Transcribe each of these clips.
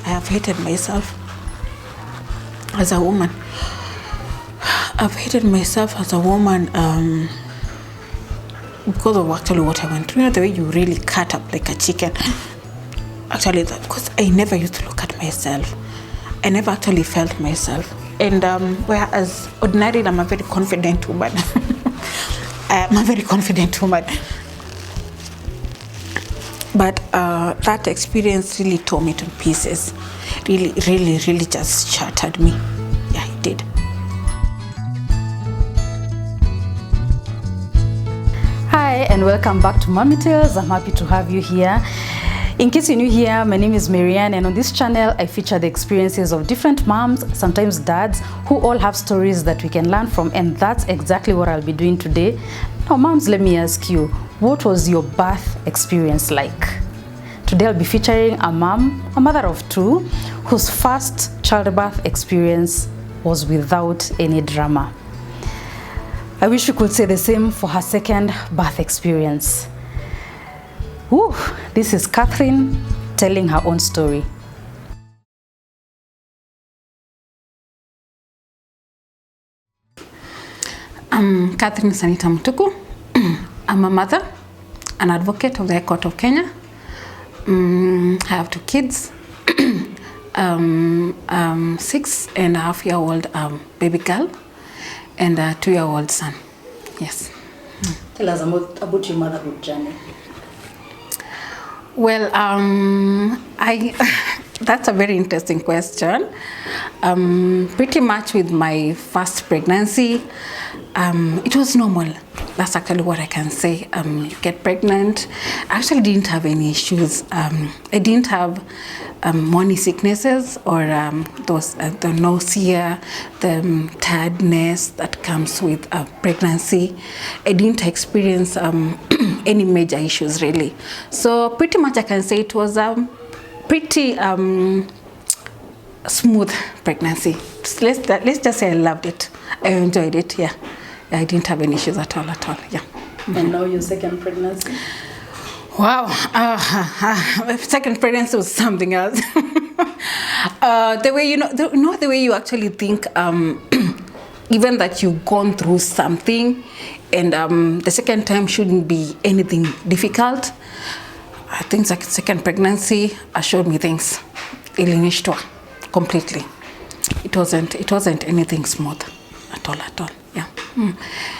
I have hated myself as a woman. I've hated myself as a woman because of actually what I went through. You know, the way you really cut up like a chicken. Actually, because I never used to look at myself. I never actually felt myself. And whereas ordinarily I'm a very confident woman. I'm a very confident woman. But that experience really tore me to pieces. Really just shattered me. Yeah, it did. Hi, and welcome back to Mommy Tales. I'm happy to have you here. In case you're new here, my name is Marianne, and on this channel, I feature the experiences of different moms, sometimes dads, who all have stories that we can learn from, and that's exactly what I'll be doing today. Now, moms, let me ask you, what was your birth experience like? Today, I'll be featuring a mom, a mother of two, whose first childbirth experience was without any drama. I wish we could say the same for her second birth experience. Woo, this is Catherine telling her own story. I'm Catherine Sanita Mutuku. I'm a mother, an advocate of the High Court of Kenya. I have two kids, 6.5-year-old baby girl and a 2-year-old son. Yes. Tell us about your motherhood journey. Well, that's a very interesting question. Pretty much with my first pregnancy, it was normal. That's actually what I can say. You get pregnant. I actually didn't have any issues. I didn't have morning sicknesses or the nausea, the tiredness that comes with pregnancy. I didn't experience any major issues really. So pretty much I can say it was a pretty smooth pregnancy. Let's just say I loved it. I enjoyed it. Yeah, I didn't have any issues at all. Yeah. And now your second pregnancy? Wow, second pregnancy was something else. The way the way you actually think, even that you've gone through something, and the second time shouldn't be anything difficult. I think second pregnancy showed me things. Ilinishtua completely. It wasn't anything smooth at all. Yeah.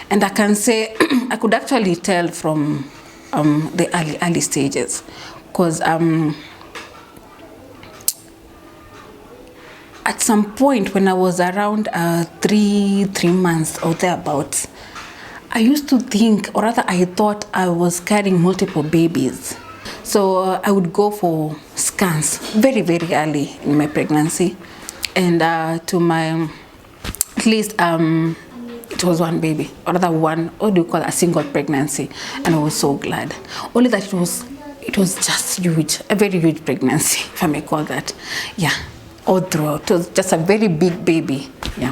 And I can say I could actually tell from the early stages, because at some point when I was around 3 months or thereabouts, I used to think, or rather I thought I was carrying multiple babies. So I would go for scans very early in my pregnancy, and to my, at least it was one baby, or rather one, what do you call a single pregnancy, and I was so glad. Only that it was just huge, a very huge pregnancy, if I may call that. Yeah, all throughout. It was just a very big baby. Yeah.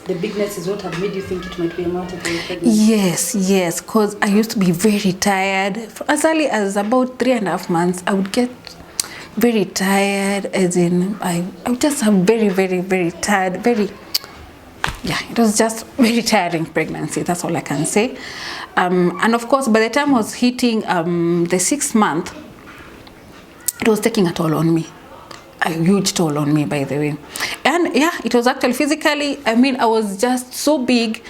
The bigness is what had made you think it might be a multiple pregnancy? Yes, because I used to be very tired. As early as about 3.5 months, I would get very tired, as in I would just have very tired, it was just very tiring pregnancy. That's all I can say. And of course, by the time I was hitting the 6th month, it was taking a toll on me. A huge toll on me, by the way. And yeah, it was actually physically, I mean, I was just so big.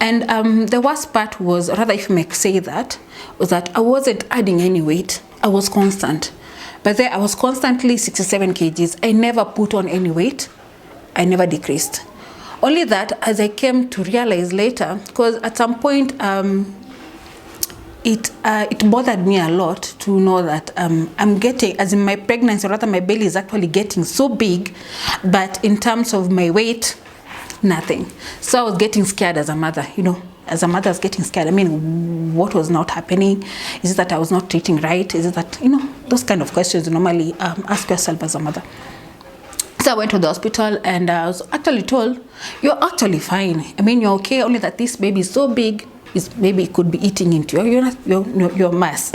And the worst part was, rather if you may say that, was that I wasn't adding any weight. I was constant. But there I was constantly 67 kgs. I never put on any weight. I never decreased. Only that, as I came to realize later, because at some point it bothered me a lot to know that I'm getting, as in my pregnancy, or rather my belly is actually getting so big, but in terms of my weight, nothing. So I was getting scared as a mother, as a mother I was getting scared. I mean, what was not happening? Is it that I was not treating right? Is it that, those kind of questions you normally ask yourself as a mother. So I went to the hospital and I was actually told, you're actually fine. I mean, you're okay, only that this baby is so big, is maybe it could be eating into your mass.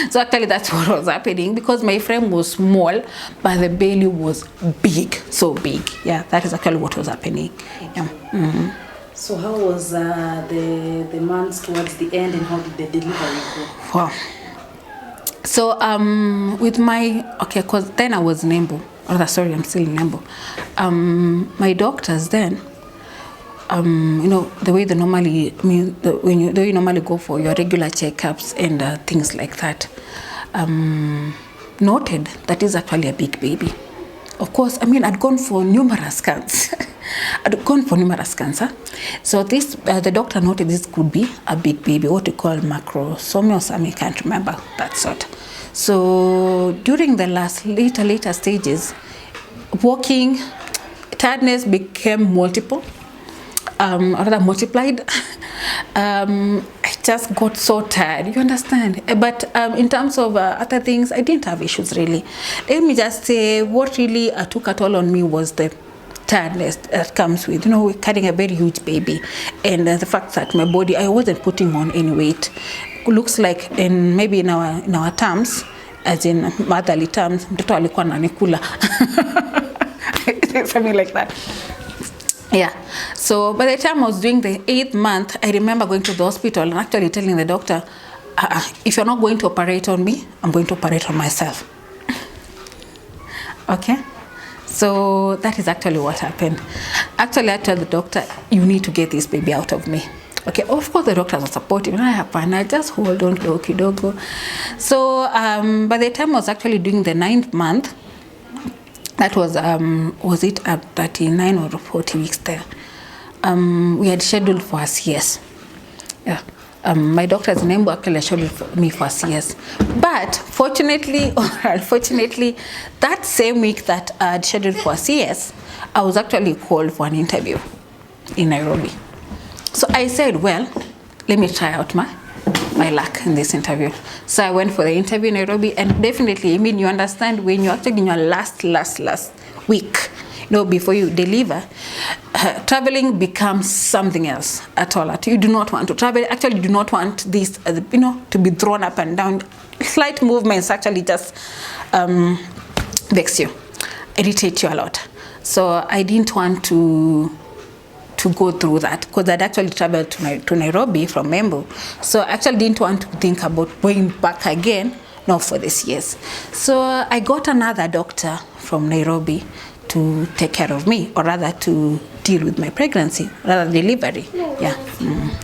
So actually that's what was happening, because my frame was small, but the belly was big, so big. Yeah, that is actually what was happening. Yeah. Mm-hmm. So how was the months towards the end, and how did the delivery go? Wow. So with my, okay, because then I was in Embu. Oh, sorry, I'm still in Embu. My doctors then, you know, the way they normally, I mean, the way you normally go for your regular checkups and things like that, noted that is actually a big baby. Of course, I mean, I'd gone for numerous scans. So this, the doctor noted this could be a big baby, what we call macrosomia, I can't remember that sort. So during the later stages, walking, tiredness became multiplied. I just got so tired, you understand? But in terms of other things, I didn't have issues really. Let me just say, what really took a toll on me was the tiredness that comes with, you know, carrying a very huge baby, and the fact that my body, I wasn't putting on any weight. Looks like maybe in our terms, as in motherly terms, mtoto alikuwa ananikula. Something like that. Yeah. So by the time I was doing the 8th month, I remember going to the hospital and actually telling the doctor, if you're not going to operate on me, I'm going to operate on myself. Okay. So that is actually what happened. Actually, I told the doctor, you need to get this baby out of me. Okay, of course the doctors are supportive. I just hold on kidogo. So by the time I was actually doing the 9th month, that was it 39 or 40 weeks there, we had scheduled for a CS. Yeah. My doctor's name actually scheduled me for a CS. But fortunately or unfortunately, that same week that I had scheduled for a CS, I was actually called for an interview in Nairobi. So I said, well, let me try out my luck in this interview. So I went for the interview in Nairobi, and definitely, I mean, you understand when you're actually in your last week, you know, before you deliver, traveling becomes something else at all. You do not want to travel. Actually, you do not want this, you know, to be thrown up and down. Slight movements actually just vex you, irritate you a lot. So I didn't want to go through that, because I'd actually traveled to Nairobi from Embu. So I actually didn't want to think about going back again, not for this years. So I got another doctor from Nairobi to take care of me, or rather to deal with my pregnancy, rather delivery. Yeah,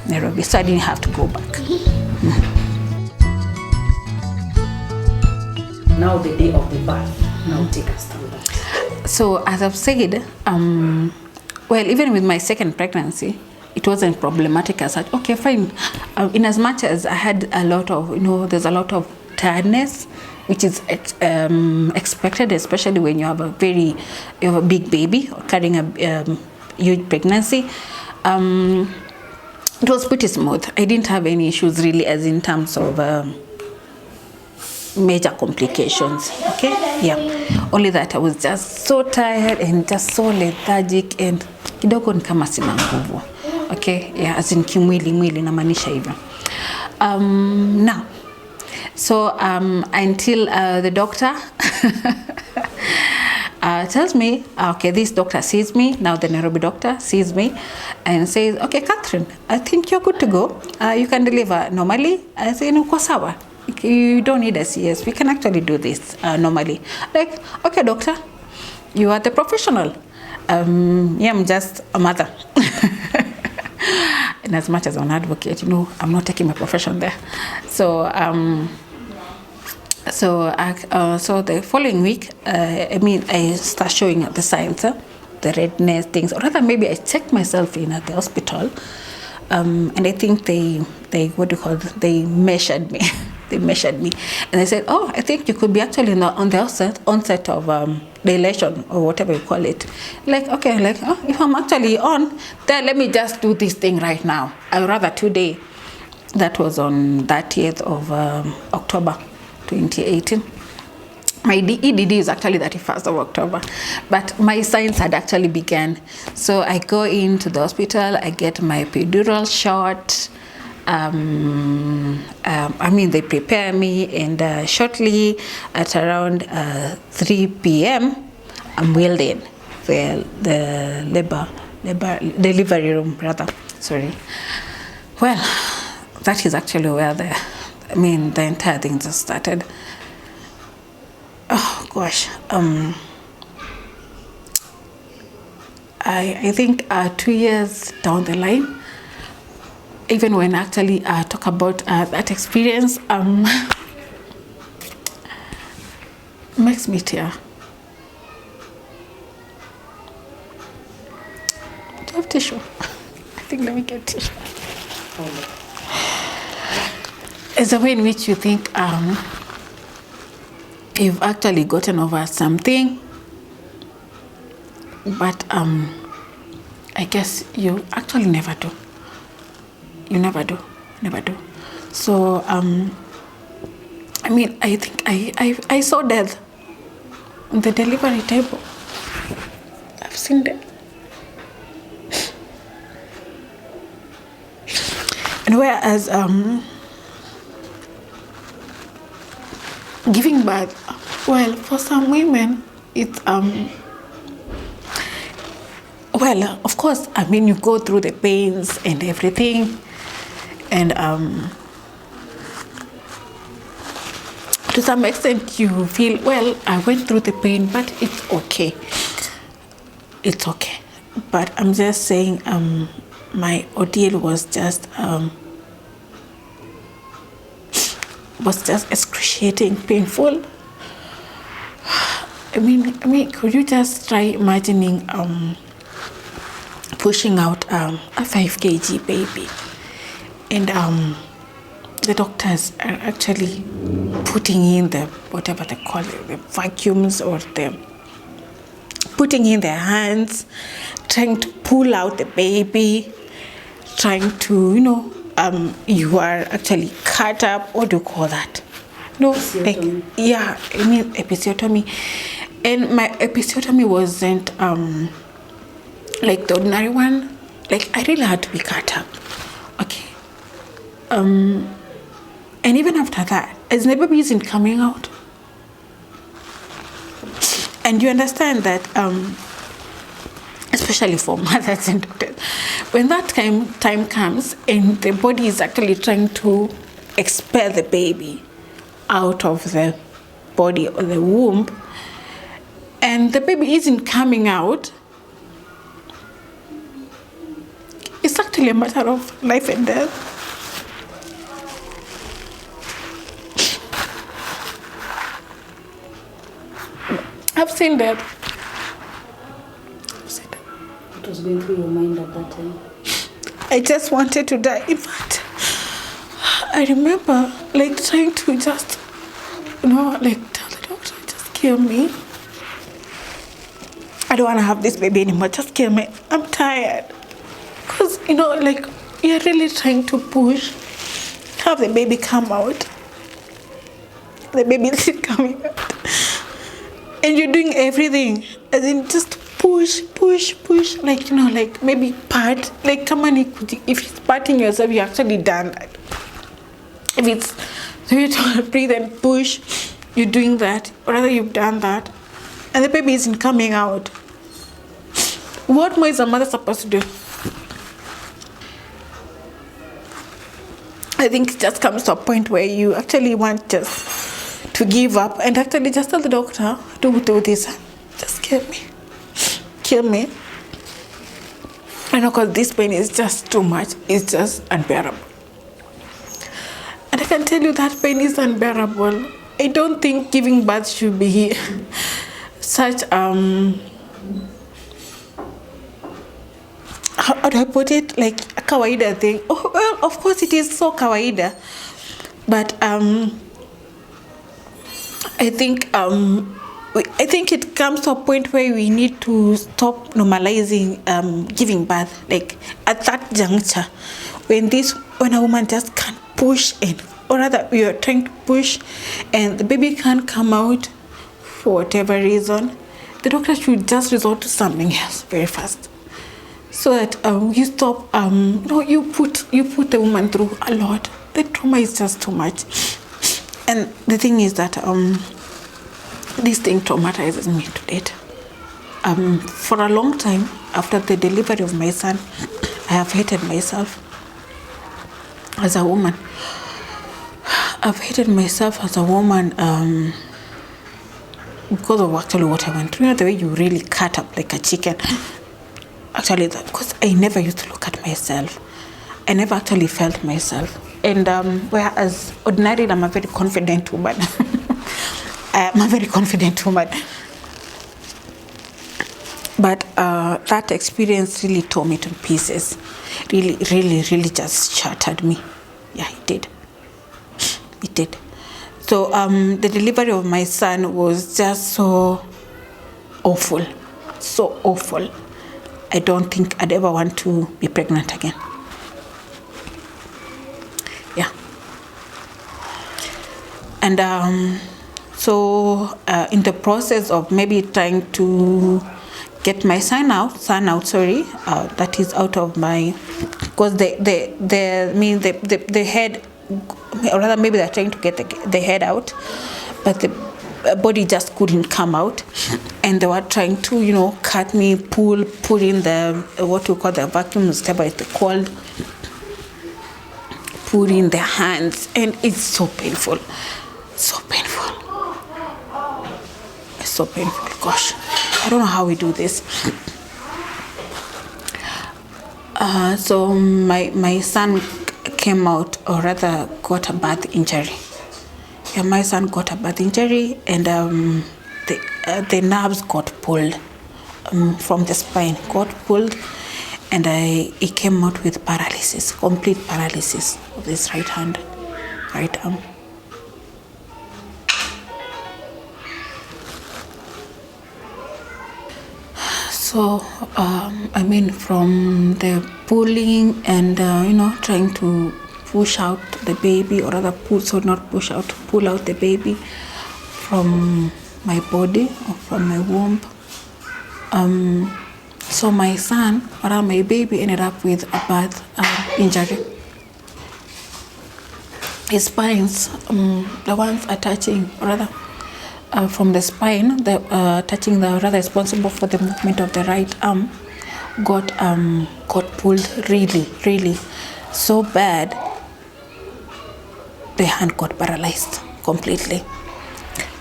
Nairobi. So I didn't have to go back. Now the day of the birth. Now take us through that. So as I've said, well, even with my second pregnancy, it wasn't problematic as such. Okay, fine. In as much as I had a lot of, you know, there's a lot of tiredness, which is expected, especially when you have a big baby or carrying a huge pregnancy. It was pretty smooth. I didn't have any issues really, as in terms of major complications. Okay, yeah. Only that I was just so tired and just so lethargic and kidogo ni kama sina nguvu. Okay, yeah, as in kimwili namaanisha hivyo. Now, so until the doctor tells me, okay, this doctor sees me, now the Nairobi doctor sees me and says, okay, Catherine, I think you're good to go. You can deliver normally. I say, no, kwa sawa. You don't need a CS. We can actually do this normally. Like, okay, doctor, you are the professional. Yeah, I'm just a mother. And as much as an advocate, you know, I'm not taking my profession there. So, so the following week, I start showing the signs, the redness things, or rather maybe I checked myself in at the hospital, and I think they measured me. They measured me, and they said, oh, I think you could be actually on the onset of dilation, or whatever you call it. Like, okay, like, oh, if I'm actually on, then let me just do this thing right now. I'd rather today. That was on 30th of October 2018. My EDD is actually 31st of October, but my signs had actually begun. So I go into the hospital, I get my epidural shot, They prepare me, and shortly at around 3 p.m., I'm wheeled in the delivery room, rather. Sorry. Well, that is actually where the entire thing just started. Oh gosh. I think 2 years down the line, even when actually I talk about that experience, makes me tear. Do you have tissue? I think let me get tissue. It's a way in which you think you've actually gotten over something, but I guess you actually never do. You never do. So I think I saw death on the delivery table. I've seen death. And whereas giving birth, well, for some women, it's of course, you go through the pains and everything, and to some extent you feel, well, I went through the pain, but it's okay. It's okay. But I'm just saying, my ordeal was just excruciating, painful. Could you just try imagining pushing out a 5 kg baby, and the doctors are actually putting in the, whatever they call it, the vacuums, or putting in their hands, trying to pull out the baby, trying to, you are actually cut up. What do you call that? No, episiotomy. And my episiotomy wasn't like the ordinary one. Like, I really had to be cut up. Okay. And even after that, as the baby isn't coming out, and you understand that, especially for mothers and doctors, when that time comes and the body is actually trying to expel the baby out of the body or the womb, and the baby isn't coming out, it's actually a matter of life and death. I've seen that. What was going through your mind at that time? I just wanted to die. In fact, I remember trying to just, tell the doctor, just kill me. I don't want to have this baby anymore. Just kill me. I'm tired. Because, you're really trying to push, have the baby come out. The baby isn't coming out. And you're doing everything, as in just push, maybe part, come on, if it's parting yourself, you actually done that. If it's so you to breathe and push, you're doing that, or rather you've done that, and the baby isn't coming out. What more is a mother supposed to do? I think it just comes to a point where you actually want just to give up and actually just tell the doctor, do this, just kill me. I know, because this pain is just too much, it's just unbearable. And I can tell you that pain is unbearable. I don't think giving birth should be such how do I put it, like a kawaida thing. Oh, well, of course it is so kawaida, but I think it comes to a point where we need to stop normalizing giving birth. Like at that juncture, when a woman just can't push in, or rather we are trying to push and the baby can't come out for whatever reason, the doctor should just resort to something else very fast. so that you stop. You put the woman through a lot. The trauma is just too much, and the thing is that this thing traumatizes me to date. For a long time after the delivery of my son, I have hated myself as a woman. I've hated myself as a woman because of actually what I went through. You know, the way you really cut up like a chicken. Actually, because I never used to look at myself. I never actually felt myself. And whereas ordinarily I'm a very confident woman. I'm a very confident woman. But that experience really tore me to pieces. Really, really, really just shattered me. Yeah, it did. It did. So the delivery of my son was just so awful. So awful. I don't think I'd ever want to be pregnant again. Yeah. And so in the process of maybe trying to get my son out, that is out of my, because the head, or rather maybe they're trying to get the head out, but the body just couldn't come out, and they were trying to, cut me, put in the, what we call the vacuum stable, it's called, put in their hands, and it's so painful, so painful. It's so painful, gosh. I don't know how we do this. So my son came out, or rather got a birth injury. Yeah, my son got a birth injury, and the nerves got pulled from the spine, and he came out with paralysis, complete paralysis of this right arm. So, from the pulling and, trying to push out the baby, or rather pull out the baby from my body or from my womb. So my son, or my baby, ended up with a birth injury. His spines, the ones attaching, or rather, from the spine, touching the rather responsible for the movement of the right arm, got pulled really, really so bad. The hand got paralyzed completely.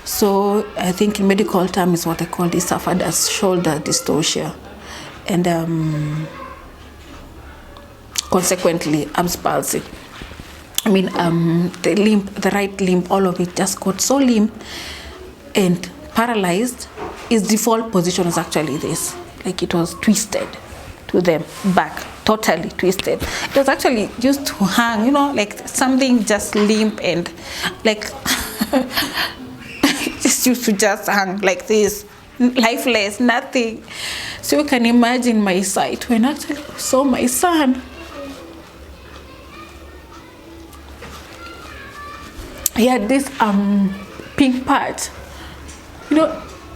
So I think in medical terms, what I call this suffered as shoulder dystocia, and consequently abs palsy. The right limb, all of it just got so limp and paralyzed. His default position was actually this, like it was twisted to the back, totally twisted. It was actually used to hang, like something just limp and like just used to just hang like this, lifeless, nothing. So you can imagine my sight when I actually saw my son. He had this pink patch.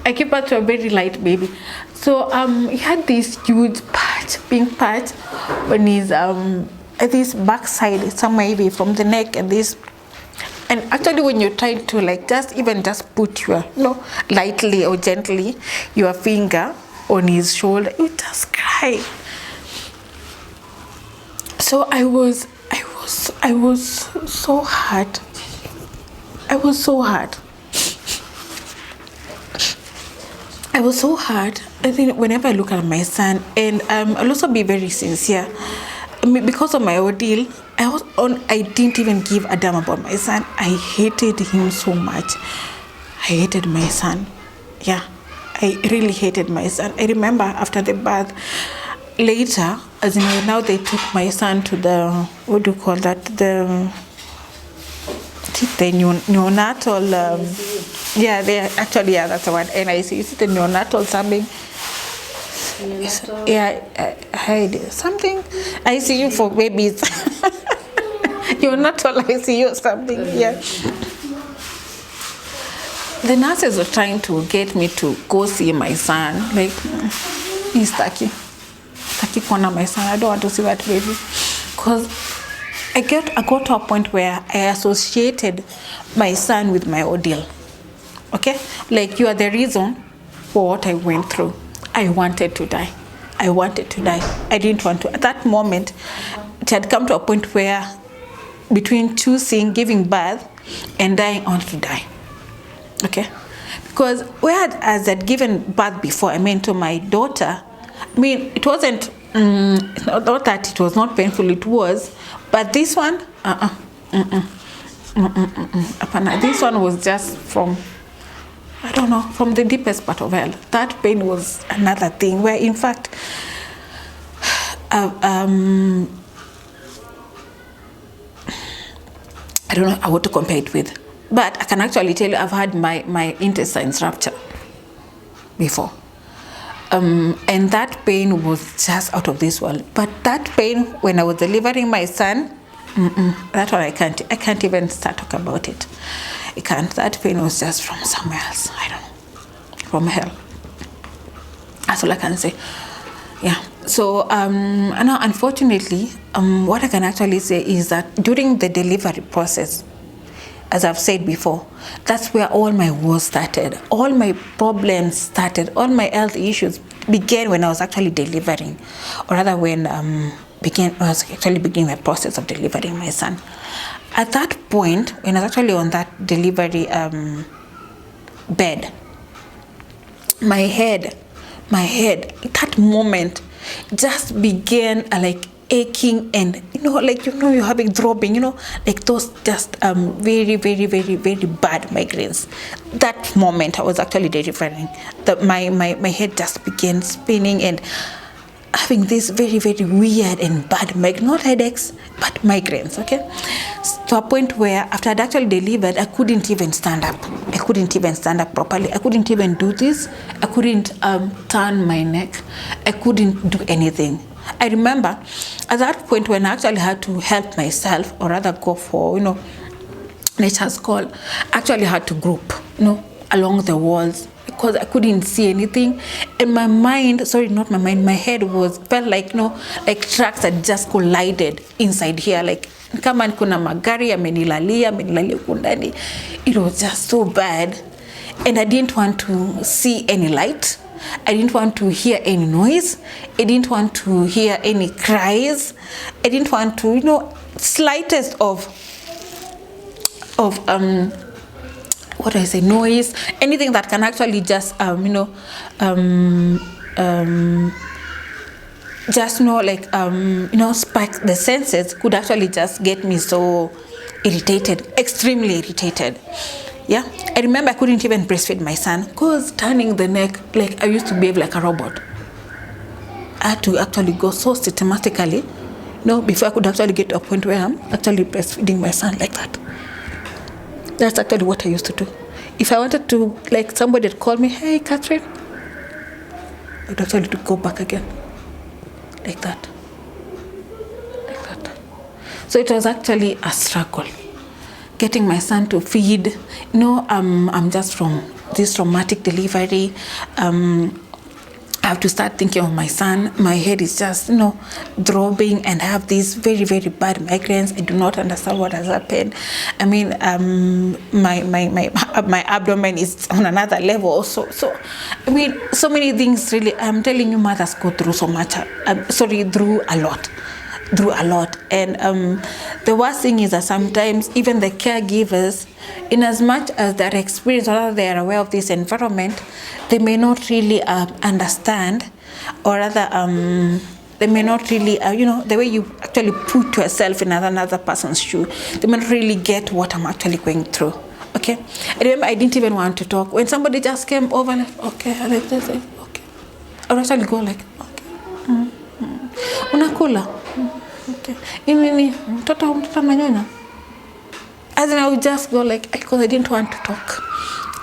I gave birth to a very light baby. So he had this huge patch, pink patch, on his at this backside, somewhere maybe from the neck and this. And actually when you try to just put your, lightly or gently your finger on his shoulder, you just cry. So I was so hurt. I was so hurt. I think whenever I look at my son, and I'll also be very sincere, because of my ordeal, I didn't even give a damn about my son. I hated him so much. I hated my son. Yeah, I really hated my son. I remember after the birth, later, as in now they took my son to the, what do you call that, the neonatal, that's the word, NIC. Is it the neonatal something? Something ICU for babies. Neonatal ICU or something. Yeah. The nurses were trying to get me to go see my son. Like, he's Taki. sitaki kuona my son. I don't want to see that baby. Because I got to a point where I associated my son with my ordeal. Okay? Like, you are the reason for what I went through. I wanted to die. I wanted to die. I didn't want to. At that moment, it had come to a point where between choosing giving birth and dying, I wanted to die. Okay? Because whereas I'd given birth before, to my daughter, it wasn't, not that it was not painful, it was, but this one, this one was just from, I don't know, from the deepest part of hell. That pain was another thing where, in fact, I don't know what to compare it with, but I can actually tell you I've had my intestines rupture before. And that pain was just out of this world. But that pain when I was delivering my son, that one I can't even start talking about it. I can't. That pain was just from somewhere else. I don't know, from hell. That's all I can say. Yeah. So now, unfortunately, what I can actually say is that during the delivery process, as I've said before, that's where all my wars started. All my problems started. All my health issues began when I was actually delivering, or rather when I was actually beginning the process of delivering my son. At that point, when I was actually on that delivery bed, my head, that moment just began like aching, and you're having throbbing, like those just very, very, very, very bad migraines. That moment I was actually delivering, my head just began spinning and having this very, very weird and bad migraines, not headaches, but migraines, okay? To a point where after I'd actually delivered, I couldn't even stand up. I couldn't even stand up properly. I couldn't even do this. I couldn't turn my neck. I couldn't do anything. I remember at that point when I actually had to help myself, or rather go for, nature's call, I actually had to group, along the walls, because I couldn't see anything. And my mind, my head felt like, like tracks had just collided inside here, like kama kuna magari amenilalia huko ndani. It was just so bad, and I didn't want to see any light. I didn't want to hear any noise. I didn't want to hear any cries. I didn't want to, slightest of what do I say, noise, anything that can actually just spark the senses could actually just get me so irritated, extremely irritated. Yeah, I remember I couldn't even breastfeed my son because turning the neck, like I used to behave like a robot. I had to actually go so systematically, before I could actually get to a point where I'm actually breastfeeding my son like that. That's actually what I used to do. If I wanted to, like somebody had called me, hey, Catherine, I would actually go back again. Like that. Like that. So it was actually a struggle. Getting my son to feed, I'm just from this traumatic delivery. I have to start thinking of my son. My head is just, throbbing, and I have these very, very bad migraines. I do not understand what has happened. My abdomen is on another level also. So many things really. I'm telling you, mothers go through so much. Through a lot. And the worst thing is that sometimes even the caregivers, in as much as they're experienced or they're aware of this environment, they may not really understand, or rather they may not really, the way you actually put yourself in another person's shoe, they may not really get what I'm actually going through. Okay, I remember I didn't even want to talk when somebody just came over, like, okay, I like this, okay, I would actually go like, okay, unakula. Okay. Mtoto nanyonya. As in, I would just go like, because I didn't want to talk.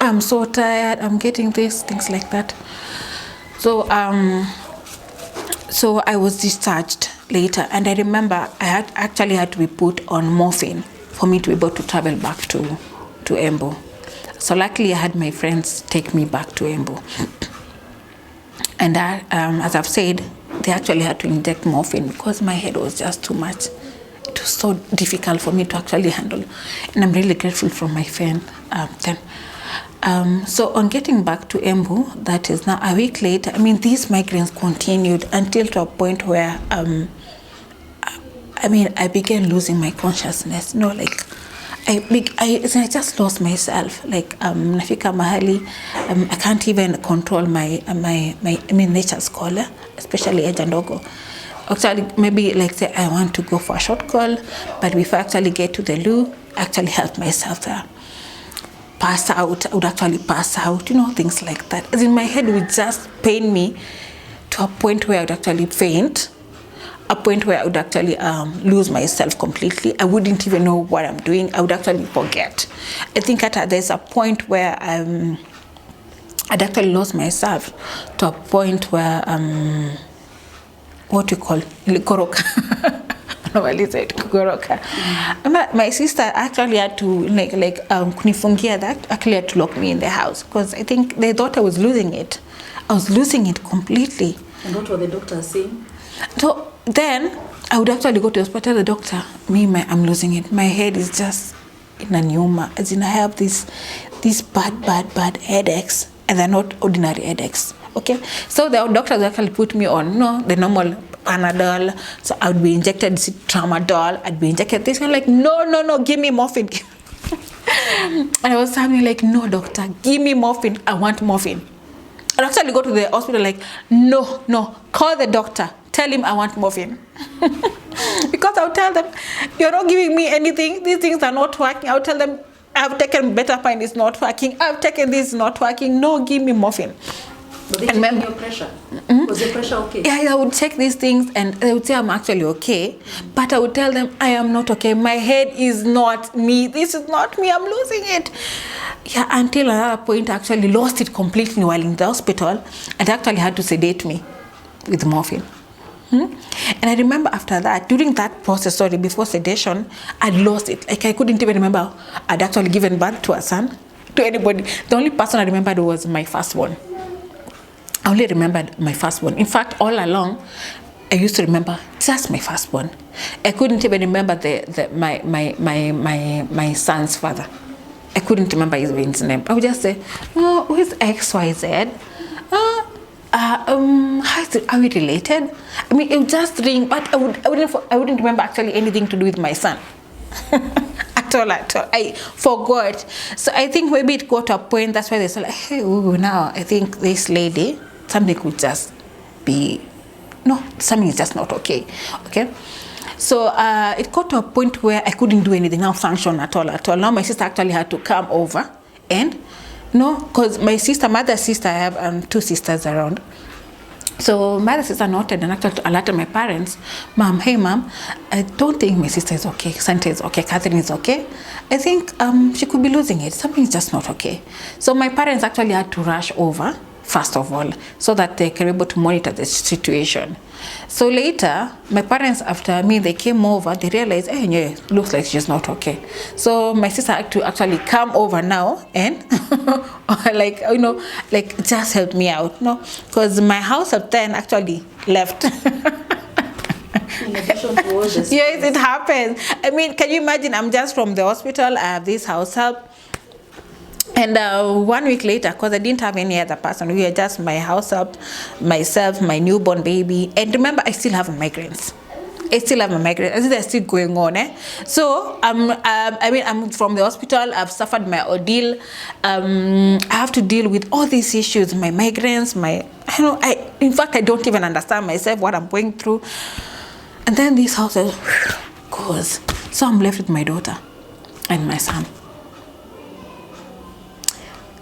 I'm so tired. I'm getting this, things like that. So I was discharged later, and I remember I had to be put on morphine for me to be able to travel back to Embu. So luckily, I had my friends take me back to Embu. And as I've said, they actually had to inject morphine because my head was just too much. It was so difficult for me to actually handle, and I'm really grateful for my friend then. So on getting back to Embu, that is now a week later, I mean, these migraines continued until to a point where, I began losing my consciousness. Like, I just lost myself. Like, nafika mahali, I can't even control my nature's caller, especially Ejandogo. Actually, maybe like say I want to go for a short call, but before I actually get to the loo, I actually help myself there. Pass out, I would actually pass out, things like that. As in, my head would just pain me to a point where I would actually faint, a point where I would actually lose myself completely. I wouldn't even know what I'm doing. I would actually forget. I think there's a point where I'd actually lost myself to a point where what you call Goroka. Normally said Goroka. My sister actually had to kunifungia, that actually had to lock me in the house because I think they thought I was losing it. I was losing it completely. And what were the doctors saying? So then I would actually go to the hospital. The doctor, I'm losing it. My head is just in a pneuma. As in, I have these bad headaches, and they're not ordinary headaches. Okay, so the doctors actually put me on the normal Panadol. So I would be injected tramadol. I'd be injected this. I'm like, no, give me morphine. And I was saying like, no, doctor, give me morphine. I want morphine. I'd actually go to the hospital like, no, call the doctor. Tell him I want morphine. Because I'll tell them, you're not giving me anything. These things are not working. I'll tell them, I've taken better pain, it's not working. I've taken this, not working. No, give me morphine. But they checking your pressure? Mm-hmm. Was your pressure okay? Yeah, I would check these things and they would say I'm actually okay. But I would tell them I am not okay. My head is not me. This is not me. I'm losing it. Yeah, until another point I actually lost it completely while in the hospital. And actually had to sedate me with morphine. And I remember after that, during that process, before sedation, I'd lost it. Like I couldn't even remember I'd actually given birth to a son, to anybody. The only person I remembered was my firstborn. I only remembered my firstborn. In fact, all along, I used to remember just my firstborn. I couldn't even remember my son's father. I couldn't remember his name. I would just say, oh, who is XYZ? How is it, are we related? I mean, it would just ring, but I wouldn't remember actually anything to do with my son. At all. I forgot. So I think maybe it got to a point, that's why they said, like, hey, now I think this lady, something could just be, something is just not okay. Okay? So it got to a point where I couldn't do anything, now function at all. Now my sister actually had to come over and, because my mother sister, I have 2 sisters around. So my other sister noted and actually alerted my parents, Mom, hey mom, I don't think my sister is okay, Santa is okay, Catherine is okay. I think she could be losing it. Something is just not okay. So my parents actually had to rush over, first of all, so that they can be able to monitor the situation. So later, my parents, after me, they came over, they realized, hey, yeah, looks like she's not okay. So my sister had to actually come over now and just help me out, because my house up then actually left. In addition to all this. Yes, it happens. I mean, can you imagine? I'm just from the hospital, I have this house help. And 1 week later, because I didn't have any other person, we were just my house help, myself, my newborn baby. And remember, I still have migraines. I think they're still going on. So I'm from the hospital. I've suffered my ordeal. I have to deal with all these issues, my migraines, in fact, I don't even understand myself what I'm going through. And then this house goes. So I'm left with my daughter and my son.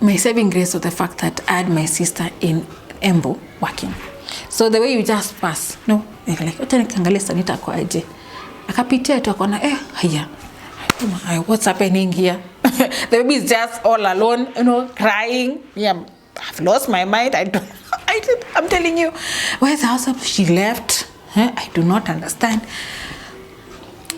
My saving grace was the fact that I had my sister in Embu working. So the way you just pass, like, akapitia tu akona, haya, what's happening here? The baby is just all alone, crying. Yeah, I've lost my mind. I'm telling you, where's the house? She left. I do not understand.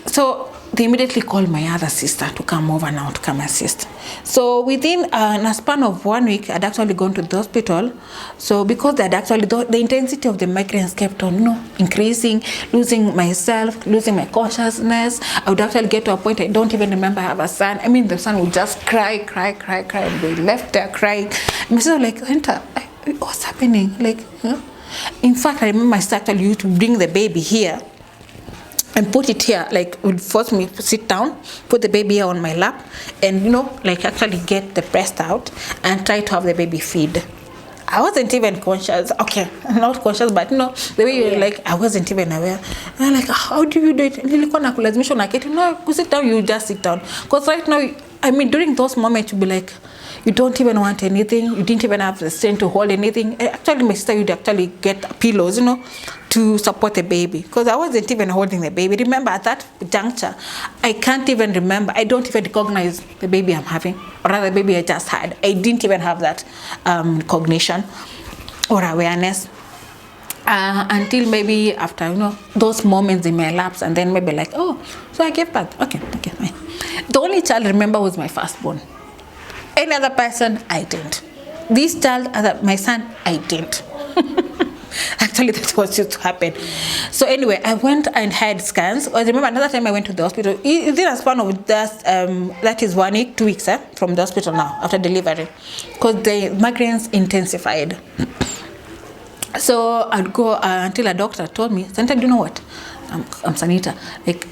So they immediately called my other sister to come over now to come assist. So within a span of 1 week, I'd actually gone to the hospital. So because that actually the intensity of the migraines kept on, increasing, losing myself, losing my consciousness. I would actually get to a point I don't even remember I have a son. I mean, the son would just cry, and we left there crying. And my sister was like, Enter, what's happening? Like, huh? In fact, I remember my sister actually used to bring the baby here and put it here, like would force me to sit down, put the baby here on my lap, and like actually get the breast out and try to have the baby feed. I wasn't even conscious. Okay, not conscious, but the way you're like, I wasn't even aware. And I'm like, how do you do it? Nilikuwa nakulazimisha unaketi. No, sit down, you just sit down. Because right now, I mean, during those moments, you'd be like, you don't even want anything. You didn't even have the strength to hold anything. Actually, my sister would actually get pillows, to support the baby. Because I wasn't even holding the baby. Remember, at that juncture, I can't even remember. I don't even recognize the baby I'm having. Or rather, the baby I just had. I didn't even have that cognition or awareness. Until maybe after, those moments in my laps. And then maybe like, oh, so I gave birth. Okay, fine. The only child I remember was my firstborn. Any other person, I didn't. This child, my son, I didn't. Actually, that's what used to happen. So anyway, I went and had scans. I remember another time I went to the hospital. Within a span of that is 1 week, 2 weeks from the hospital now, after delivery. Because the migraines intensified. So I'd go until a doctor told me, Sanita, do you know what? I'm Sanita. Like,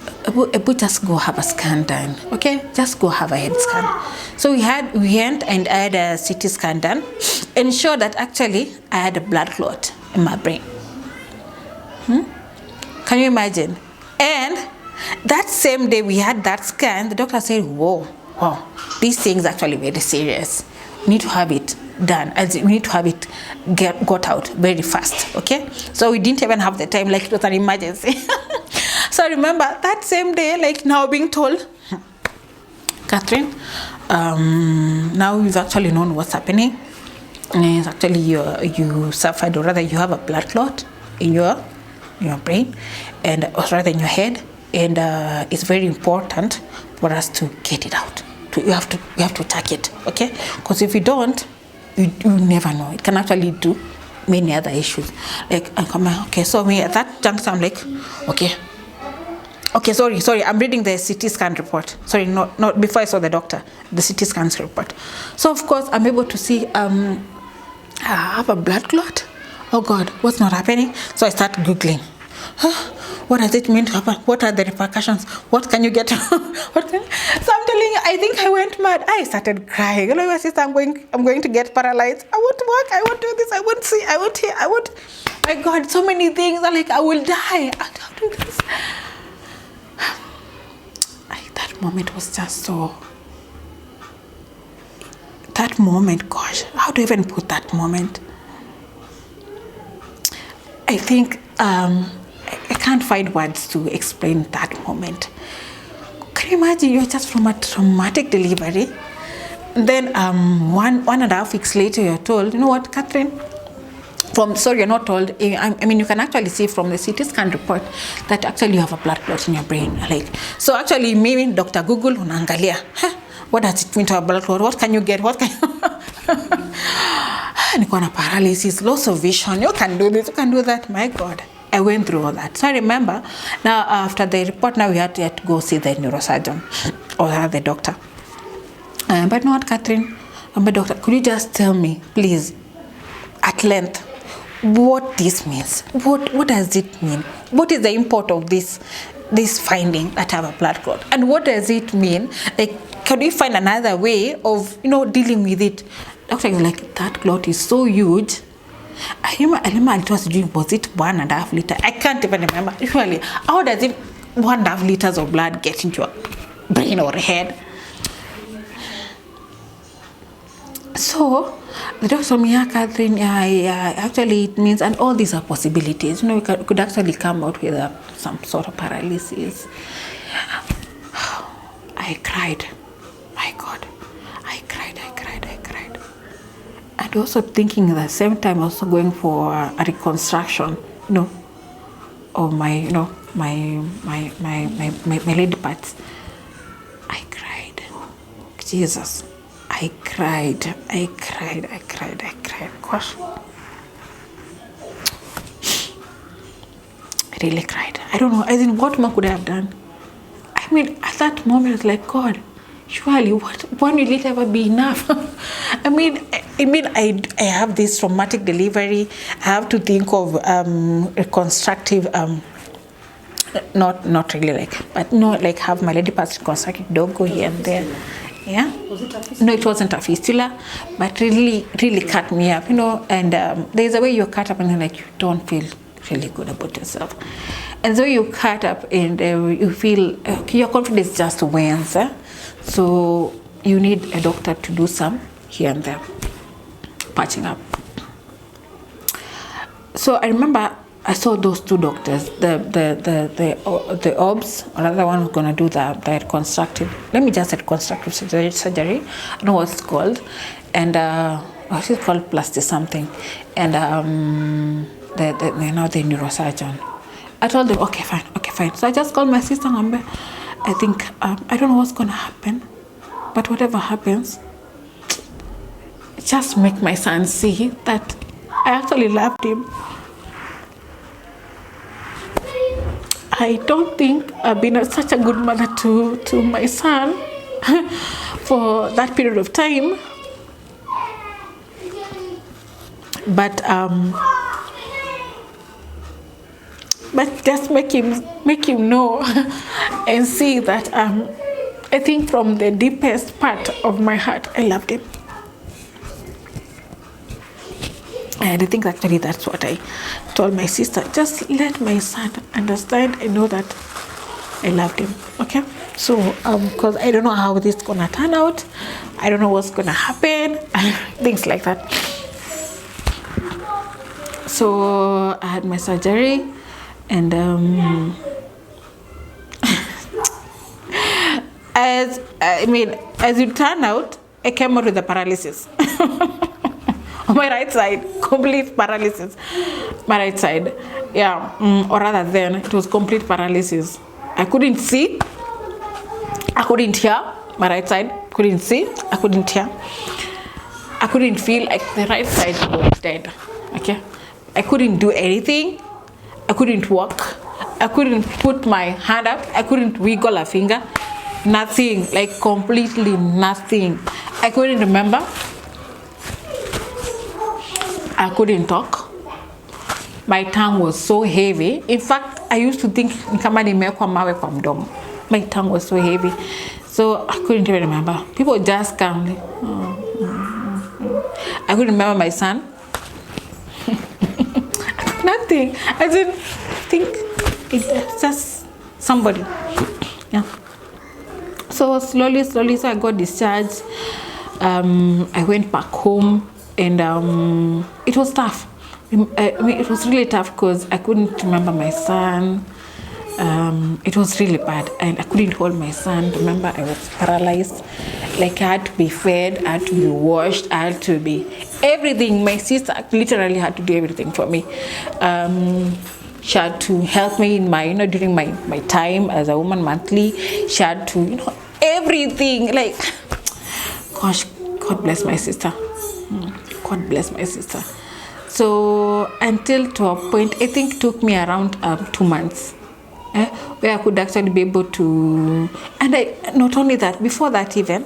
just go have a scan done. Okay? Just go have a head scan. So we went and I had a CT scan done and showed that actually I had a blood clot in my brain. Can you imagine? And that same day we had that scan, the doctor said, wow, this thing is actually very serious. We need to have it done, we need to have it got out very fast. Okay, so we didn't even have the time, like it was an emergency. So I remember that same day, like now being told, Catherine, now we've actually known what's happening. And actually you suffered, or rather you have a blood clot in your brain, and or rather in your head, and it's very important for us to get it out. You have to attack it, okay? Because if you don't, you never know. It can actually do many other issues. Like, okay, so me at that juncture, I'm like, okay, sorry, I'm reading the CT scan report. Sorry, not before I saw the doctor, the CT scans report. So of course, I'm able to see, I have a blood clot. Oh God, what's not happening? So I start Googling. What does it mean to happen? What are the repercussions? What can you get? So I'm telling you, I think I went mad. I started crying. My sister, I'm going to get paralyzed. I want to work. I want to do this. I want to see. I want here. My God, so many things. I'm like, I will die. I don't do this. That moment was just so. That moment, gosh, how do I even put that moment? I think I can't find words to explain that moment. Can you imagine you're just from a traumatic delivery? Then 1.5 weeks later, you're told, you know what, Catherine? You're not told. I mean, you can actually see from the CT scan report that actually you have a blood clot in your brain. Like, so actually, maybe Dr. Google unaangalia. What does it mean to have a blood clot? What can you get? What can you? Paralysis, loss of vision. You can do this. You can do that. My God. I went through all that. So I remember now after the report, now we had to go see the neurosurgeon or the doctor. But not Catherine. But doctor, could you just tell me, please, at length, what this means? What does it mean? What is the import of this finding that I have a blood clot? And what does it mean? Like, can we find another way of dealing with it? Doctor was like, that clot is so huge. I remember it was 1.5 liter? I can't even remember. Usually, how does 1.5 liters of blood get into your brain or head? So the doctor told me, Catherine, actually it means, and all these are possibilities. We could actually come out with some sort of paralysis. I cried. My God, I cried. And also thinking at the same time, also going for a reconstruction. of my, you know, my lady parts. I cried. Jesus. I cried. Gosh. I really cried. I don't know, as in what more could I have done? I mean, at that moment, I was like, God, surely, when will it ever be enough? I mean, I have this traumatic delivery. I have to think of a constructive, not really like, but no, like have my lady parts reconstructed, don't go here and there. Yeah. Was it a fistula? No, it wasn't a fistula, but really cut me up, you know. And there's a way you're cut up and like you don't feel really good about yourself. And so you cut up and you feel your confidence just wanes. So you need a doctor to do some here and there, patching up. So I remember I saw those two doctors, the OBS, another one was gonna do the reconstructive. Let me just say reconstructive surgery. I don't know what it's called, and what is it called, plastic something, and now the neurosurgeon. I told them, okay, fine. So I just called my sister number. I think I don't know what's gonna happen, but whatever happens, just make my son see that I actually loved him. I don't think I've been such a good mother to my son for that period of time. But just make him know and see that I think from the deepest part of my heart, I loved him. And I think actually that's what I told my sister. Just let my son understand and know that I loved him. Okay? So, because I don't know how this is gonna turn out. I don't know what's gonna happen. Things like that. So I had my surgery, and as it turned out, I came out with a paralysis. On my right side, complete paralysis. My right side, yeah, or rather then it was complete paralysis. I couldn't see, I couldn't hear. My right side, couldn't see, I couldn't hear. I couldn't feel, like the right side was dead. Okay, I couldn't do anything. I couldn't walk. I couldn't put my hand up. I couldn't wiggle a finger. Nothing, like completely nothing. I couldn't remember. I couldn't talk. My tongue was so heavy. In fact, I used to think kama nimewekwa mawe kwa mdomo. My tongue was so heavy. So I couldn't even remember. People just come. I couldn't remember my son. Nothing. I didn't think it's just somebody. Yeah. So slowly, so I got discharged. I went back home. And it was tough. I mean, it was really tough because I couldn't remember my son. It was really bad, and I couldn't hold my son. Remember, I was paralyzed. Like, I had to be fed, I had to be washed, I had to be everything. My sister literally had to do everything for me. She had to help me in my, during my time as a woman monthly. She had to, everything. Like, gosh, God bless my sister. God bless my sister. So until to a point, I think it took me around 2 months, where I could actually be able to, and not only that, before that even,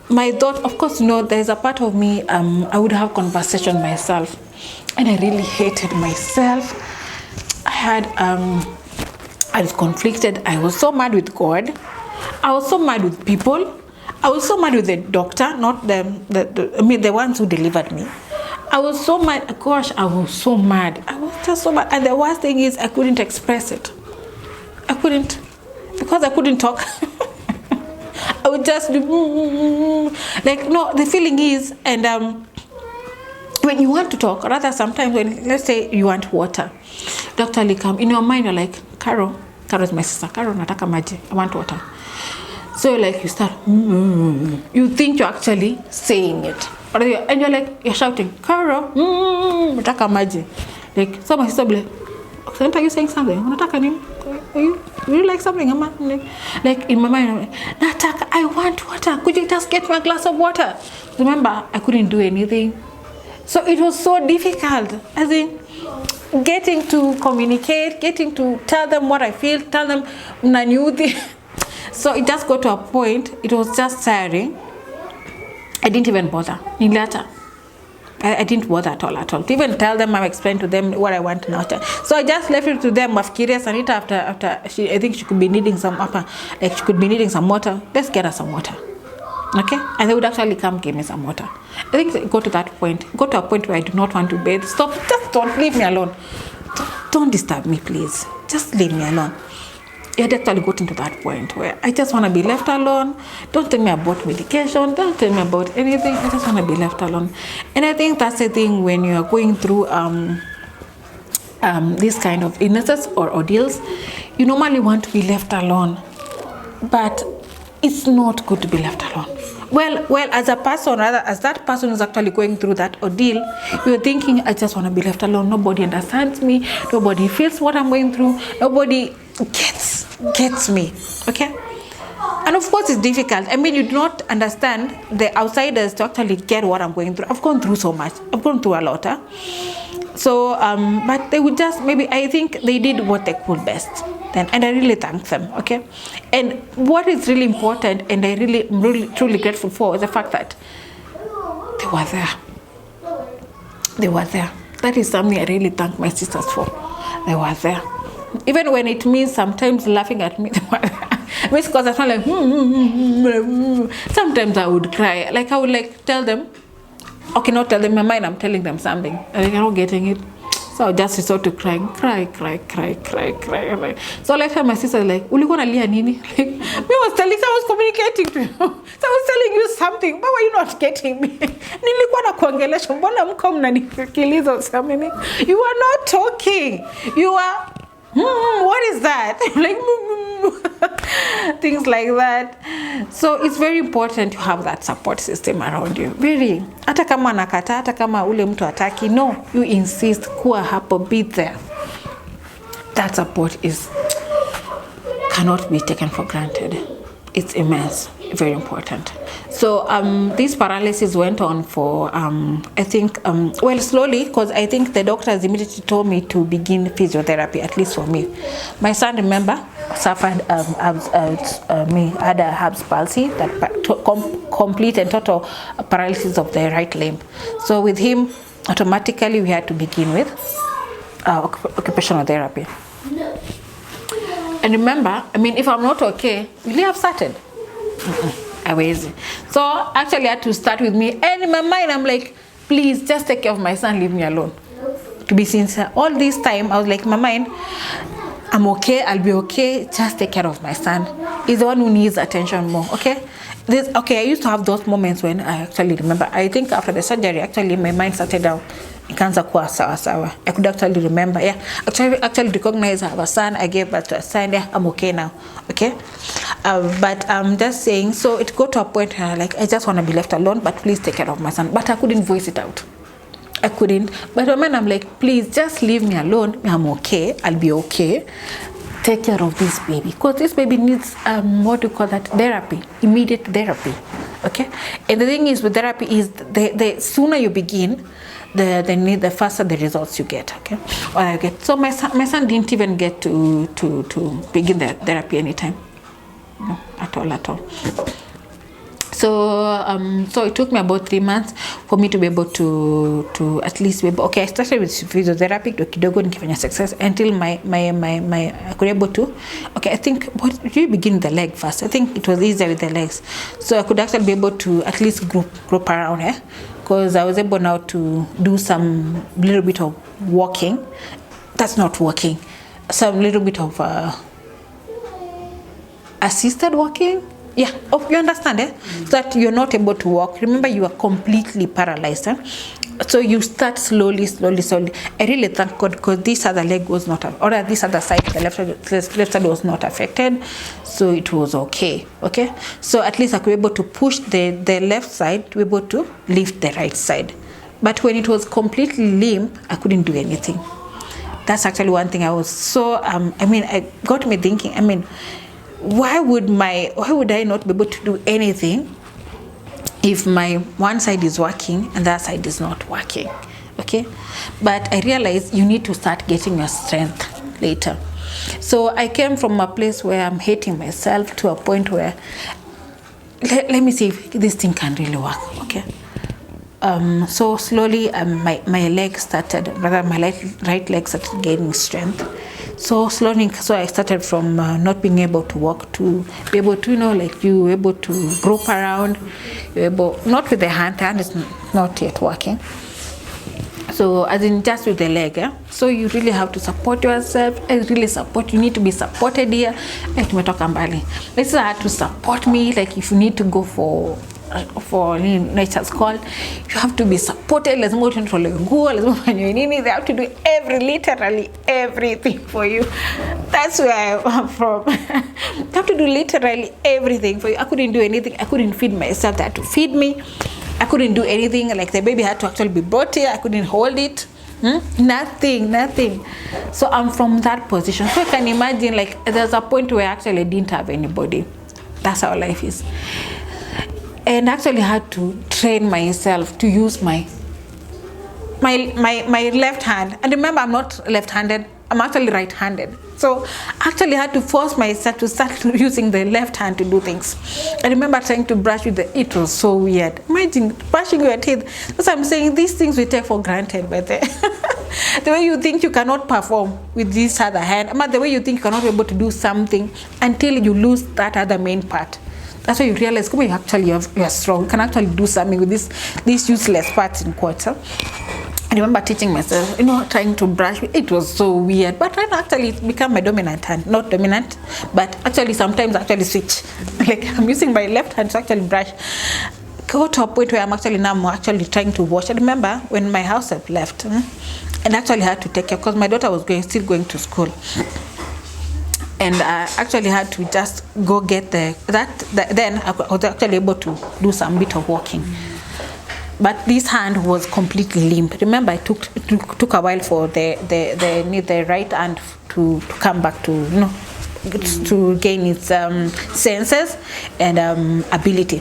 my thought, of course, there's a part of me, I would have conversation myself, and I really hated myself. I was conflicted. I was so mad with God. I was so mad with people. I was so mad with the doctor, not the ones who delivered me. I was so mad. Gosh, I was so mad. I was just so mad. And the worst thing is I couldn't express it. I couldn't, because I couldn't talk. I would just do, like, no, the feeling is, and when you want to talk, rather sometimes when, let's say you want water, doctor will come, in your mind you're like, Carol is my sister, Carol nataka maji, I want water. So like you start, you think you're actually saying it, and you're like, you're shouting, Carol, nataka maji. Like, so my sister will be like, Are you saying something? Unataka nini? Are you really like something? Like in my mind, I'm like, Nataka, I want water. Could you just get me a glass of water? Remember, I couldn't do anything. So it was so difficult. As in, getting to communicate, getting to tell them what I feel, tell them nanyuthi. So it just got to a point, it was just tiring. I didn't even bother. I didn't bother at all. To even tell them, I explained to them what I want now. So I just left it to them. I'm curious, and after I think she could be needing some she could be needing some water. Let's get her some water. Okay? And they would actually come give me some water. I think it got to that point. Got to a point where I do not want to bathe. Stop, just don't leave me alone. Don't disturb me, please. Just leave me alone. It actually got into that point where I just want to be left alone. Don't tell me about medication. Don't tell me about anything. I just want to be left alone. And I think that's the thing when you are going through this kind of illnesses or ordeals. You normally want to be left alone, but it's not good to be left alone. Well, as a person, rather, as that person who's actually going through that ordeal, you're thinking, I just want to be left alone. Nobody understands me. Nobody feels what I'm going through. Nobody gets me. Okay? And of course, it's difficult. I mean, you do not understand the outsiders to actually get what I'm going through. I've gone through so much. I've gone through a lot. Huh? So, but they would just, maybe, I think they did what they could best. And I really thank them, okay? And what is really important, and I'm really, truly grateful for, is the fact that they were there. They were there. That is something I really thank my sisters for. They were there. Even when it means sometimes laughing at me, they were there. Because I felt like, sometimes I would cry. Like I would tell them, okay, not tell them in my mind, I'm telling them something. And they're not getting it. So I just resort to crying, cry. So like my sister like, ulikuwa unalia nini? Like, me I was communicating to you. So I was telling you something. Why were you not getting me? Nilikuwa nakuongelesha, mbona mko mnanisikiliza usamini? You are not talking. You are, what is that? Like, things like that. So it's very important to have that support system around you. Very. Hata kama nakata, hata kama ule mtu ataki, no, you insist, kuwa hapo, be there. That support cannot be taken for granted. It's immense, very important. So this paralysis went on for, I think, slowly, because I think the doctors immediately told me to begin physiotherapy, at least for me. My son, remember, suffered had a Herb's palsy, that complete and total paralysis of the right limb. So with him, automatically we had to begin with occupational therapy. And remember, I mean, if I'm not okay, will you have started? So actually I had to start with me. And in my mind, I'm like, please just take care of my son, leave me alone. To be sincere, all this time, I was like, in my mind, I'm okay, I'll be okay, just take care of my son. He's the one who needs attention more, okay? I used to have those moments when I actually remember. I think after the surgery, actually, my mind started down. Ikaanza kuwa sawa. I could actually remember, yeah. Actually recognize I have a son. I gave birth to a son. Yeah, I'm okay now, okay? But I'm just saying, so it got to a point where I just want to be left alone, but please take care of my son. But I couldn't voice it out. I couldn't. But when I'm like, please just leave me alone. I'm okay. I'll be okay. Take care of this baby, because this baby needs what do you call that, therapy, immediate therapy. Okay, and the thing is with therapy is the sooner you begin, the faster the results you get. Okay, or I get. So my son didn't even get to begin the therapy anytime, no, at all. So it took me about 3 months for me to be able to at least be able, okay, I started with physiotherapy kidogo nikifanya success until my I could able to, okay, I think what you begin the leg first. I think it was easier with the legs, so I could actually be able to at least group around here, because I was able now to do some little bit of walking. That's not walking, some little bit of assisted walking. Yeah, you understand, eh? So that you're not able to walk. Remember, you are completely paralyzed. Eh? So you start slowly. I really thank God, because this other leg was not, or this other side, the left side was not affected. So it was okay. Okay. So at least I could be able to push the left side to be able to lift the right side. But when it was completely limp, I couldn't do anything. that's actually one thing I was so it got me thinking. Why would I not be able to do anything if my one side is working and that side is not working? Okay, but I realized you need to start getting your strength later. So I came from a place where I'm hating myself to a point where let me see if this thing can really work. Okay. So slowly my leg started, rather my right leg started gaining strength. So slowly, so I started from not being able to walk to be able to, you able to grope around, you're able, not with the hand is not yet working. So as in just with the leg, so you really have to support yourself. You need to be supported here. Like tumetoka mbali. This is how to support me. Like if you need to go for nature's call, you have to be supported. They have to do literally everything for you. That's where I'm from. They have to do literally everything for you. I couldn't do anything. I couldn't feed myself. They had to feed me. I couldn't do anything. Like the baby had to actually be brought here. I couldn't hold it. Nothing. So I'm from that position. So you can imagine, like there's a point where I actually didn't have anybody. That's how life is. And actually had to train myself to use my left hand. And remember, I'm not left-handed. I'm actually right-handed. So I actually had to force myself to start using the left hand to do things. I remember trying to brush with it was so weird. Imagine brushing your teeth. That's what I'm saying. These things we take for granted, but the way you think you cannot perform with this other hand, the way you think you cannot be able to do something until you lose that other main part. That's why you realize, come on, you're strong. You can actually do something with these useless parts in quarter. I remember teaching myself, trying to brush. It was so weird, but I actually become my dominant hand. Not dominant, but actually sometimes actually switch. Like I'm using my left hand to actually brush. Go to a point where I'm actually trying to wash. I remember when my house had left, and actually had to take care because my daughter was still going to school. And I actually had to just go get then I was actually able to do some bit of walking. But this hand was completely limp. Remember, it took a while for the right hand to come back to to gain its senses and ability.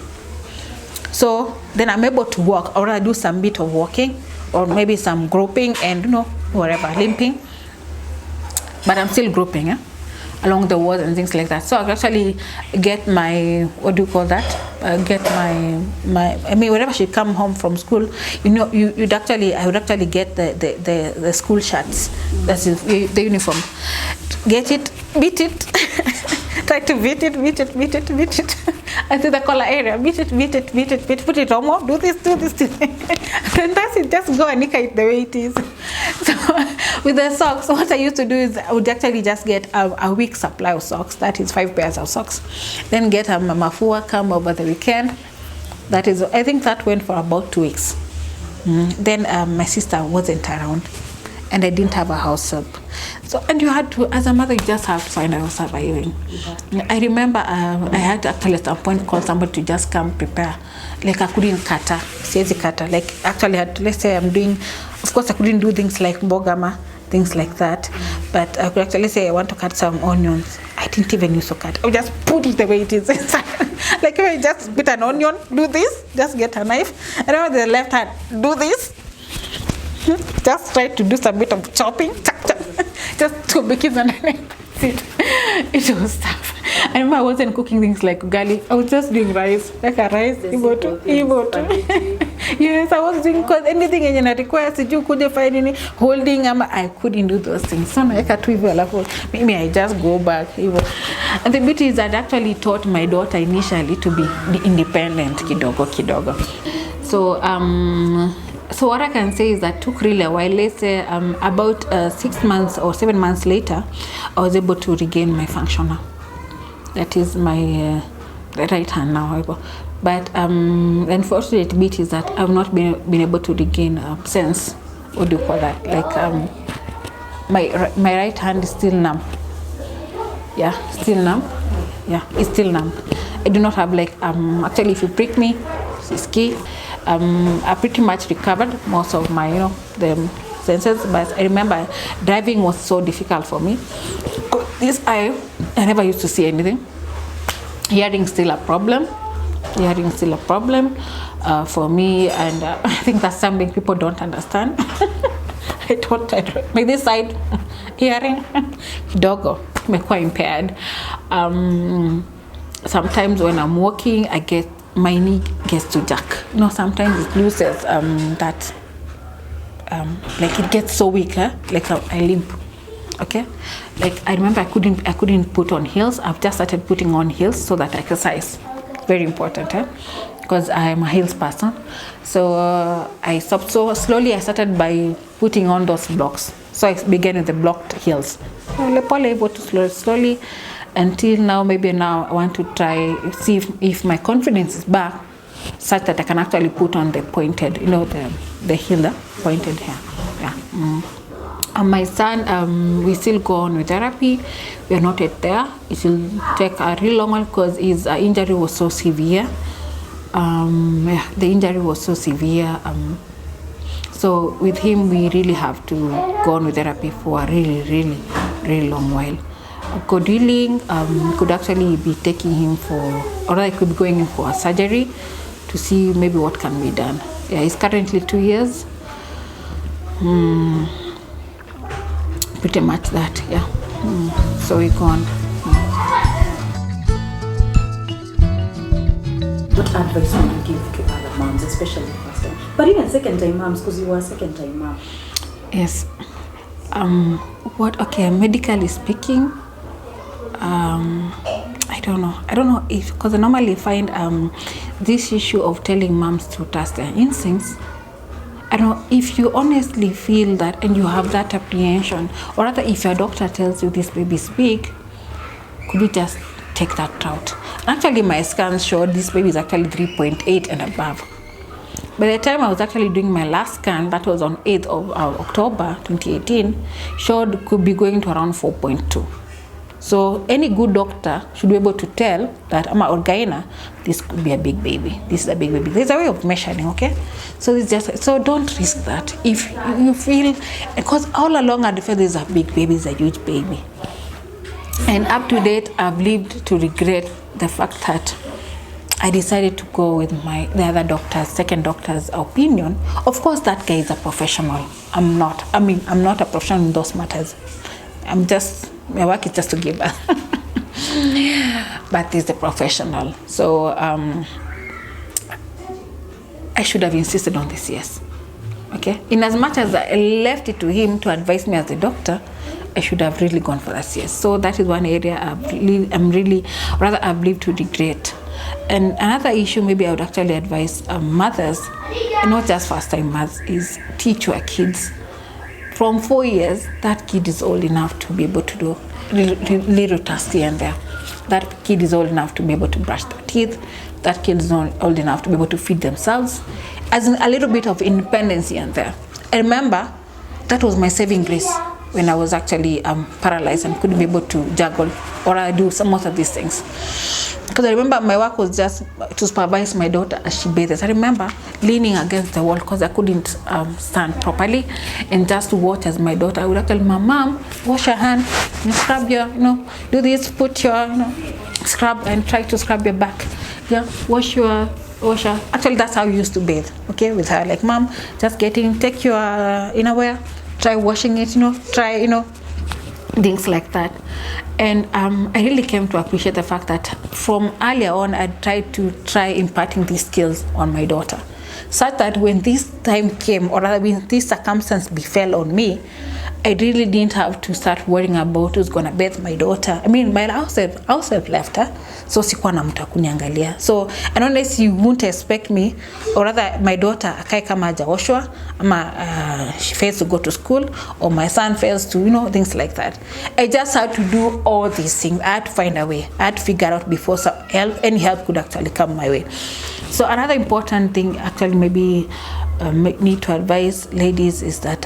So then I'm able to walk, or I do some bit of walking, or maybe some groping and whatever, limping. But I'm still groping, along the walls and things like that. So I actually get my, what do you call that? Get my whenever she come home from school, I would actually get the school shirts. That's the uniform. Get it, beat it, try to beat it. Until the collar area, beat it, put it on more, do this. And that's it, just go and nick it the way it is. So with the socks, what I used to do is I would actually just get a week supply of socks. That is 5 pairs of socks. Then get a mafua, come over the weekend. That is, I think that went for about 2 weeks. Then my sister wasn't around, and I didn't have a house help. So, and you had to, as a mother, you just have to find out surviving. I remember I had to actually at some point call somebody to just come prepare. Like I couldn't kata, like actually had to, let's say I'm doing, of course I couldn't do things like mbogama, things like that. But I could actually say I want to cut some onions. I didn't even use a cut. I would just put it the way it is inside. Like if I just put an onion, do this, just get a knife. And then with the left hand, do this. Just try to do some bit of chopping, just to make it, and it was tough. I remember I wasn't cooking things like ugali. I was just doing rice, like a rice, iboto. Yes, I was doing, because anything in that requires you couldn't find any holding. I couldn't do those things. So maybe I just go back. And the beauty is that I actually taught my daughter initially to be independent, kidogo. So what I can say is that took really a while. Let's say about 6 months or 7 months later, I was able to regain my functional. That is my right hand now. But the unfortunate bit is that I've not been able to regain sense. What do you call that? Like my right hand is still numb. Yeah, still numb. Yeah, it's still numb. I do not have like actually if you prick me, it's key. I pretty much recovered most of my, the senses, but I remember driving was so difficult for me. This eye, I never used to see anything. Hearing still a problem. Hearing still a problem for me, and I think that's something people don't understand. I don't like this side, hearing, dogo, imekuwa impaired. Sometimes when I'm walking, my knee gets to jerk. You know, sometimes it loses that, like it gets so weak, like I limp. Okay, like I remember I couldn't put on heels. I've just started putting on heels so that I exercise. Very important, because I'm a heels person. So I stopped. So slowly I started by putting on those blocks. So I began with the blocked heels. Able to slowly until now. Maybe now I want to try see if my confidence is back, such that I can actually put on the pointed, you know, the heel, pointed hair. Yeah. My son, we still go on with therapy. We are not yet there. It will take a really long one because his injury was so severe. The injury was so severe. So with him, we really have to go on with therapy for a really long while. God willing, could actually be taking him for, or I could be going in for a surgery to see maybe what can be done. Yeah, he's currently 2 years. Pretty much that, yeah. So we go on. What advice would you give to other moms, especially first time, but even second time moms, because you were a second time mom? Yes. Okay, medically speaking, I don't know if, because I normally find this issue of telling moms to trust their instincts. I don't know if you honestly feel that and you have that apprehension, or rather if your doctor tells you this baby is big, could you just take that route? Actually, my scans showed this baby is actually 3.8 and above. By the time I was actually doing my last scan, that was on 8th of October 2018, showed could be going to around 4.2. So any good doctor should be able to tell that this could be a big baby. This is a big baby. There's a way of measuring, okay? So it's just, so don't risk that. If you feel, because all along I feel there's a big baby, is a huge baby. And up to date, I've lived to regret the fact that I decided to go with the other doctor's, second doctor's opinion. Of course, that guy is a professional. I'm not a professional in those matters. My work is just to give birth. But he's a professional. So I should have insisted on this, yes. Okay? In as much as I left it to him to advise me as a doctor, I should have really gone for that, yes. So that is one area I've lived to regret. And another issue maybe I would actually advise mothers, and not just first-time mothers, is teach your kids. From 4 years, that kid is old enough to be able to do little tasks here and there. That kid is old enough to be able to brush their teeth. That kid is old enough to be able to feed themselves. As in a little bit of independence here and there. I remember that was my saving grace when I was actually paralyzed and couldn't be able to juggle or I do most of these things. Because I remember my work was just to supervise my daughter as she bathes. I remember leaning against the wall because I couldn't stand properly, and just to watch as my daughter, I would tell my mom, wash your hand, scrub your, do this, put your, scrub and try to scrub your back. Yeah, wash your. Actually, that's how we used to bathe, okay, with her. Like, mom, just take your innerwear, try washing it, try, things like that. And I really came to appreciate the fact that from earlier on, I tried to imparting these skills on my daughter, such that when this time came, or rather when this circumstance befell on me, I really didn't have to start worrying about who's gonna bathe my daughter. I mean, my house have left her, so sikuwa na mtu akuniangalia. So, and unless you won't expect me, or rather my daughter akae kama hajaoshwa, ama she fails to go to school, or my son fails to, things like that. I just had to do all these things. I had to find a way. I had to figure out before any help could actually come my way. So another important thing, actually, maybe need to advise ladies is that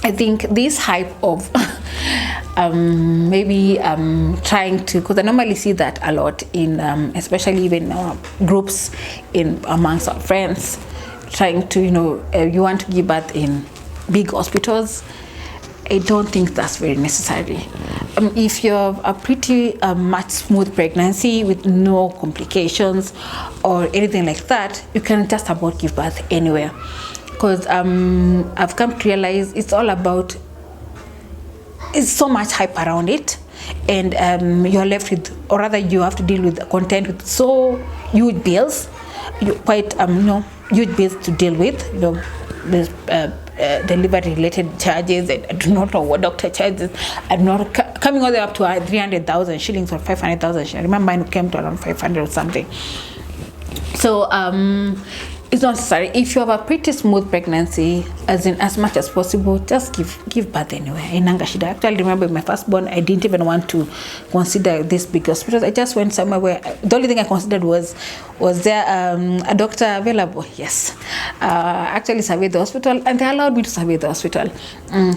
I think this hype of trying to, because I normally see that a lot in, especially even groups amongst our friends, trying to, you want to give birth in big hospitals, I don't think that's very necessary. If you have a pretty much smooth pregnancy with no complications or anything like that, you can just about give birth anywhere. Because I've come to realize it's all about, it's so much hype around it, and you're left with, or rather you have to deal with content with so huge bills, huge bills to deal with, there's delivery related charges, and I do not know what doctor charges. I'm not coming all the way up to 300,000 shillings or 500,000 shillings. I remember mine came to around 500 or something. So it's not necessary. If you have a pretty smooth pregnancy, as much as possible, just give birth anywhere. Inanga shida. I actually remember my firstborn, I didn't even want to consider this big hospital. I just went somewhere where the only thing I considered was there a doctor available? Yes. Actually surveyed the hospital, and they allowed me to survey the hospital. I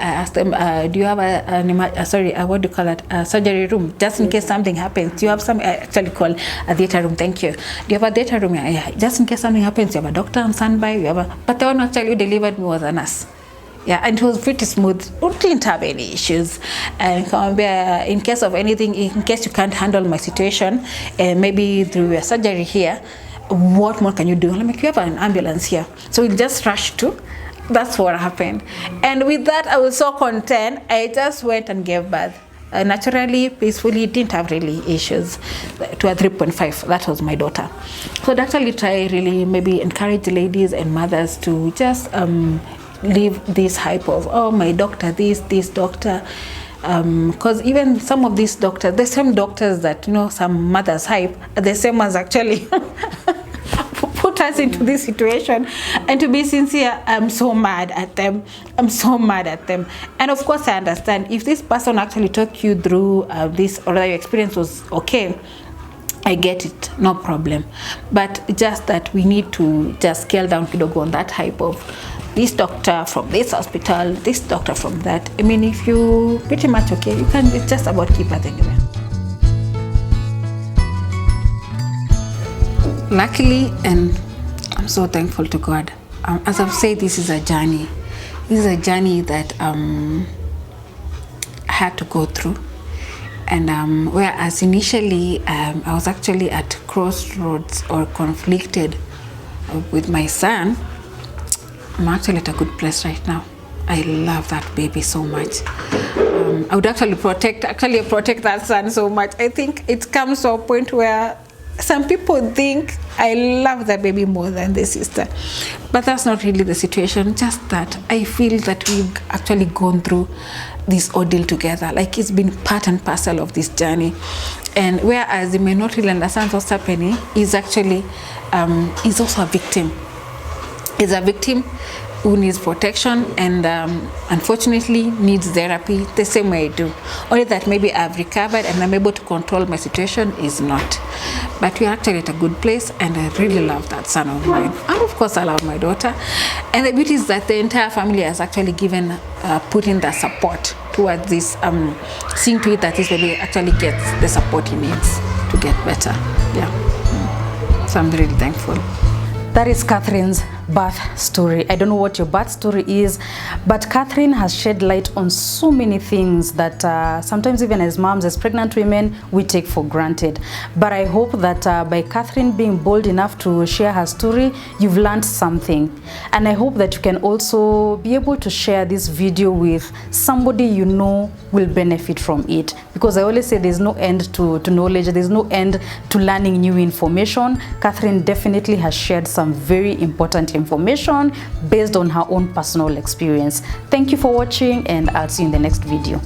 asked them, do you have what do you call it? A surgery room, just in case something happens. Do you have some? I actually call a theater room. Thank you. Do you have a theater room? Yeah. Just in case something happens, you have a doctor on standby. But the one actually delivered me was a nurse. Yeah, and it was pretty smooth. We didn't have any issues. And in case of anything, in case you can't handle my situation, maybe through a surgery here, what more can you do? I'm like, you have an ambulance here, so we'll just rush to. That's what happened. And with that, I was so content. I just went and gave birth. Naturally, peacefully, didn't have really issues. To a 3.5, that was my daughter. So I'd actually try really maybe encourage ladies and mothers to just leave this hype of, oh, my doctor, this doctor. Because even some of these doctors, the same doctors that, some mothers hype, are the same ones actually put us into this situation. And to be sincere, I'm so mad at them. And of course, I understand if this person actually took you through this, or your experience was okay, I get it, no problem. But just that we need to just scale down kidogo on that hype of this doctor from this hospital, this doctor from that. I mean, if you pretty much okay, you can, it's just about keep birth anyway. Luckily, and I'm so thankful to God, as I've said, this is a journey. This is a journey that I had to go through. And whereas initially I was actually at crossroads or conflicted with my son, I'm actually at a good place right now. I love that baby so much. I would actually protect that son so much. I think it comes to a point where some people think I love the baby more than the sister, but that's not really the situation. Just that I feel that we've actually gone through this ordeal together. Like, it's been part and parcel of this journey. And whereas he may not really understand what's happening, he's actually he's also a victim. He's a victim who needs protection and unfortunately needs therapy the same way I do. Only that maybe I've recovered and I'm able to control my situation is not. But we're actually at a good place, and I really love that son of mine. And of course I love my daughter. And the beauty is that the entire family has actually given, put in the support towards this, seeing to it that this baby actually gets the support he needs to get better. Yeah. So I'm really thankful. That is Catherine's birth story. I don't know what your birth story is, but Catherine has shed light on so many things that sometimes even as moms, as pregnant women, we take for granted. But I hope that by Catherine being bold enough to share her story, you've learned something. And I hope that you can also be able to share this video with somebody you know will benefit from it. Because I always say there's no end to knowledge, there's no end to learning new information. Catherine definitely has shared some very important information based on her own personal experience. Thank you for watching, and I'll see you in the next video.